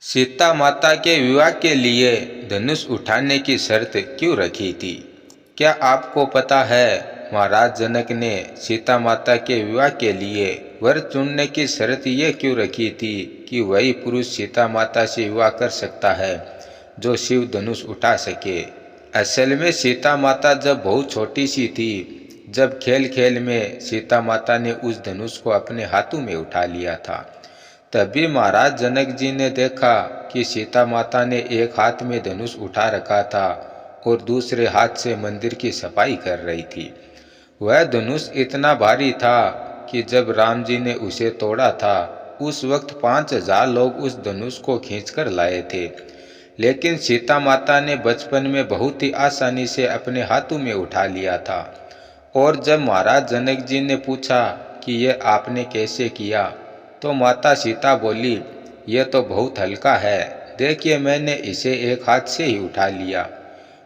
सीता माता के विवाह के लिए धनुष उठाने की शर्त क्यों रखी थी? क्या आपको पता है महाराज जनक ने सीता माता के विवाह के लिए वर चुनने की शर्त ये क्यों रखी थी कि वही पुरुष सीता माता से विवाह कर सकता है जो शिव धनुष उठा सके। असल में सीता माता जब बहुत छोटी सी थी, जब खेल खेल में सीता माता ने उस धनुष को अपने हाथों में उठा लिया था। तभी महाराज जनक जी ने देखा कि सीता माता ने एक हाथ में धनुष उठा रखा था और दूसरे हाथ से मंदिर की सफाई कर रही थी। वह धनुष इतना भारी था कि जब राम जी ने उसे तोड़ा था, उस वक्त 5000 लोग उस धनुष को खींचकर लाए थे, लेकिन सीता माता ने बचपन में बहुत ही आसानी से अपने हाथों में उठा लिया था। और जब महाराज जनक जी ने पूछा कि यह आपने कैसे किया, तो माता सीता बोली, यह तो बहुत हल्का है, देखिए मैंने इसे एक हाथ से ही उठा लिया।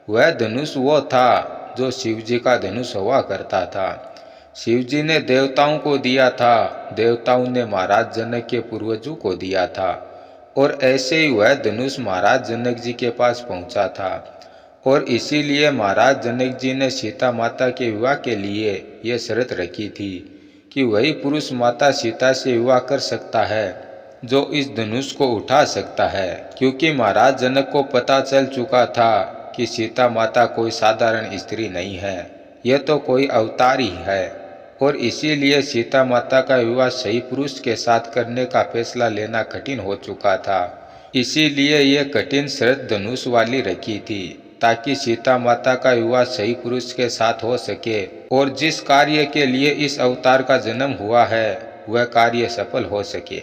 वह धनुष वो था जो शिवजी का धनुष हुआ करता था। शिवजी ने देवताओं को दिया था, देवताओं ने महाराज जनक के पूर्वजों को दिया था, और ऐसे ही वह धनुष महाराज जनक जी के पास पहुंचा था। और इसीलिए महाराज जनक जी ने सीता माता के विवाह के लिए यह शर्त रखी थी कि वही पुरुष माता सीता से विवाह कर सकता है जो इस धनुष को उठा सकता है, क्योंकि महाराज जनक को पता चल चुका था कि सीता माता कोई साधारण स्त्री नहीं है, यह तो कोई अवतार ही है। और इसीलिए सीता माता का विवाह सही पुरुष के साथ करने का फैसला लेना कठिन हो चुका था। इसीलिए यह कठिन शर्त धनुष वाली रखी थी ताकि सीता माता का विवाह सही पुरुष के साथ हो सके और जिस कार्य के लिए इस अवतार का जन्म हुआ है वह कार्य सफल हो सके।